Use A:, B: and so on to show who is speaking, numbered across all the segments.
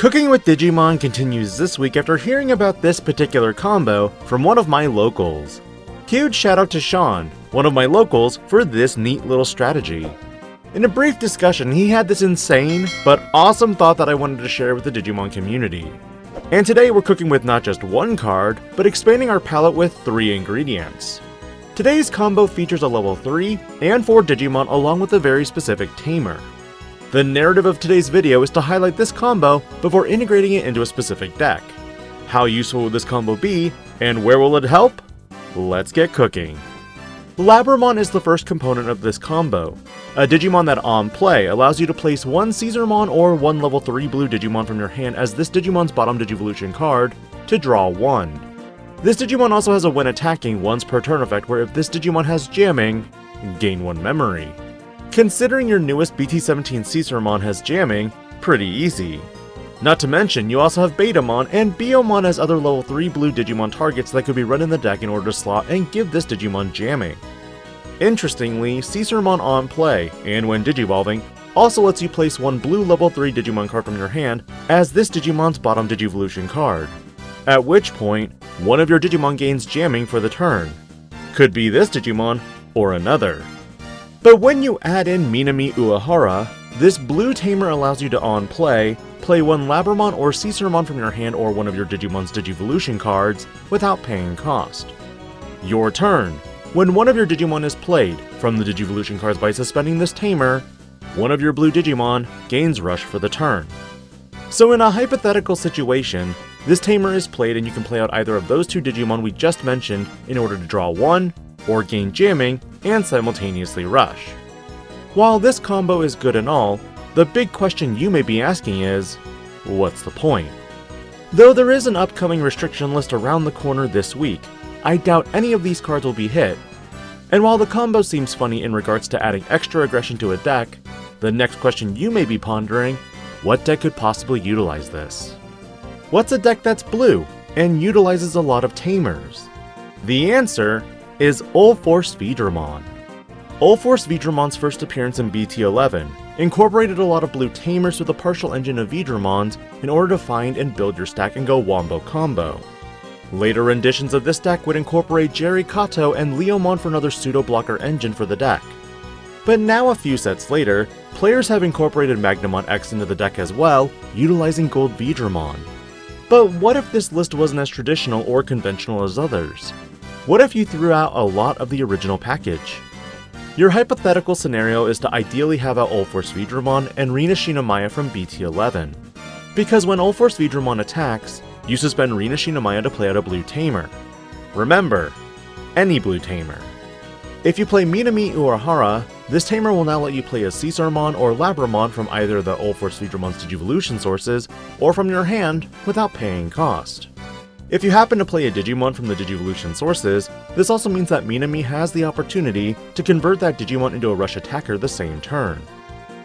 A: Cooking with Digimon continues this week after hearing about this particular combo from one of my locals. Huge shout out to Sean, one of my locals, for this neat little strategy. In a brief discussion, he had this insane but awesome thought that I wanted to share with the Digimon community. And today we're cooking with not just one card, but expanding our palette with 3 ingredients. Today's combo features a level 3 and 4 Digimon along with a very specific tamer. The narrative of today's video is to highlight this combo before integrating it into a specific deck. How useful will this combo be, and where will it help? Let's get cooking. Labramon is the first component of this combo, a Digimon that on play allows you to place one Seasarmon or one level 3 blue Digimon from your hand as this Digimon's bottom Digivolution card to draw 1. This Digimon also has a when attacking once per turn effect where if this Digimon has jamming, gain 1 memory. Considering your newest BT17 Seasarmon has jamming, pretty easy. Not to mention, you also have Betamon and Biomon as other level 3 blue Digimon targets that could be run in the deck in order to slot and give this Digimon jamming. Interestingly, Seasarmon on play, and when Digivolving, also lets you place one blue level 3 Digimon card from your hand as this Digimon's bottom Digivolution card. At which point, one of your Digimon gains jamming for the turn. Could be this Digimon, or another. But when you add in Minami Uehara, this blue tamer allows you to on play one Labramon or Seasarmon from your hand or one of your Digimon's Digivolution cards without paying cost. Your turn. When one of your Digimon is played from the Digivolution cards by suspending this tamer, one of your blue Digimon gains rush for the turn. So in a hypothetical situation, this tamer is played and you can play out either of those 2 Digimon we just mentioned in order to draw 1, or gain jamming, and simultaneously rush. While this combo is good and all, the big question you may be asking is, what's the point? Though there is an upcoming restriction list around the corner this week, I doubt any of these cards will be hit, and while the combo seems funny in regards to adding extra aggression to a deck, the next question you may be pondering, what deck could possibly utilize this? What's a deck that's blue and utilizes a lot of tamers? The answer is Ulforce Veedramon. Ulforce Veedramon's first appearance in BT11 incorporated a lot of blue tamers with a partial engine of Veedramons in order to find and build your stack and go wombo combo. Later renditions of this deck would incorporate Jerry Kato and Leomon for another pseudo-blocker engine for the deck. But now a few sets later, players have incorporated Magnamon X into the deck as well, utilizing Gold Veedramon. But what if this list wasn't as traditional or conventional as others? What if you threw out a lot of the original package? Your hypothetical scenario is to ideally have out Ulforce Veedramon and Rina Shinamaya from BT11. Because when Ulforce Veedramon attacks, you suspend Rina Shinamaya to play out a blue tamer. Remember, any blue tamer. If you play Minami Uehara, this tamer will now let you play a Seasarmon or Labramon from either the Ulforce Veedramon's Digivolution sources or from your hand without paying cost. If you happen to play a Digimon from the Digivolution sources, this also means that Minami has the opportunity to convert that Digimon into a rush attacker the same turn.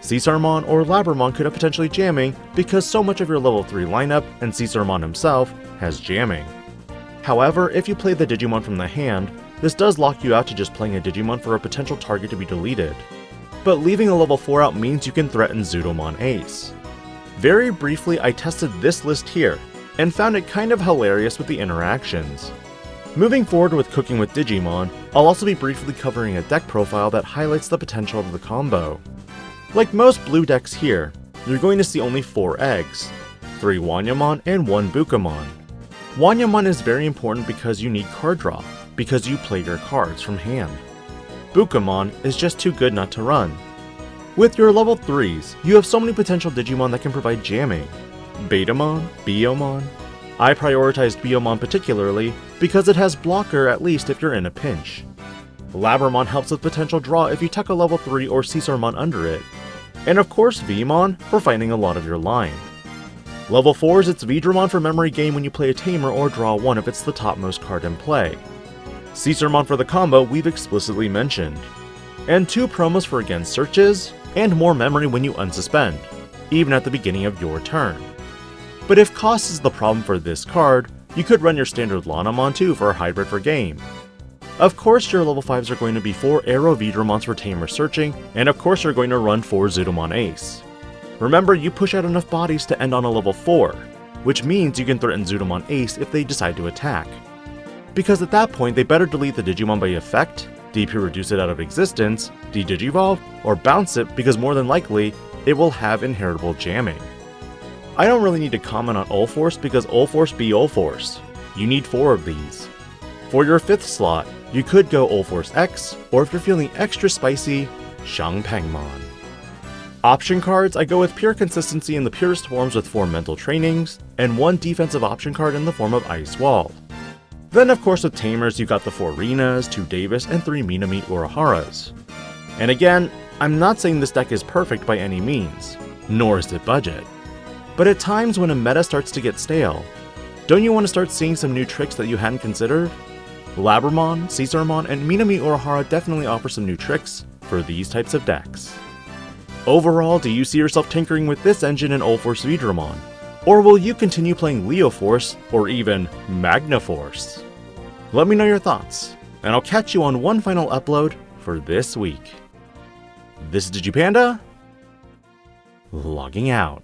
A: Seasarmon or Labramon could have potentially jamming because so much of your level 3 lineup and Seasarmon himself has jamming. However, if you play the Digimon from the hand, this does lock you out to just playing a Digimon for a potential target to be deleted. But leaving a level 4 out means you can threaten Zudomon Ace. Very briefly, I tested this list here, and found it kind of hilarious with the interactions. Moving forward with cooking with Digimon, I'll also be briefly covering a deck profile that highlights the potential of the combo. Like most blue decks here, you're going to see only 4 eggs, 3 Wanyamon and 1 Bukamon. Wanyamon is very important because you need card draw, because you play your cards from hand. Bukamon is just too good not to run. With your level 3s, you have so many potential Digimon that can provide jamming. Betamon, Biomon. I prioritized Biomon particularly because it has blocker at least if you're in a pinch. Labramon helps with potential draw if you tuck a level 3 or Seasarmon under it. And of course Veemon for finding a lot of your line. Level 4s, it's Veedramon for memory gain when you play a tamer or draw 1 if it's the topmost card in play. Seasarmon for the combo we've explicitly mentioned. And 2 promos for against searches, and more memory when you unsuspend, even at the beginning of your turn. But if cost is the problem for this card, you could run your standard Lanamon too for a hybrid for game. Of course your level 5s are going to be 4 Arrow Veedramons for tamer searching, and of course you're going to run 4 Zudomon Ace. Remember, you push out enough bodies to end on a level 4, which means you can threaten Zudomon Ace if they decide to attack. Because at that point, they better delete the Digimon by effect, DP reduce it out of existence, de-digivolve, or bounce it because more than likely, it will have inheritable jamming. I don't really need to comment on Ulforce because Ulforce be Ulforce. You need 4 of these. For your 5th slot, you could go Ulforce X, or if you're feeling extra spicy, Shangpangmon. Option cards, I go with pure consistency in the purest forms with 4 mental trainings, and 1 defensive option card in the form of Ice Wall. Then of course with Tamers you got the 4 Rinas, 2 Davis, and 3 Minami Uraharas. And again, I'm not saying this deck is perfect by any means, nor is it budget. But at times when a meta starts to get stale, don't you want to start seeing some new tricks that you hadn't considered? Labramon, Seasarmon, and Minami Urahara definitely offer some new tricks for these types of decks. Overall, do you see yourself tinkering with this engine in Ulforce Vidramon? Or will you continue playing Leoforce, or even Magnaforce? Let me know your thoughts, and I'll catch you on one final upload for this week. This is DIGI-PANDA, logging out.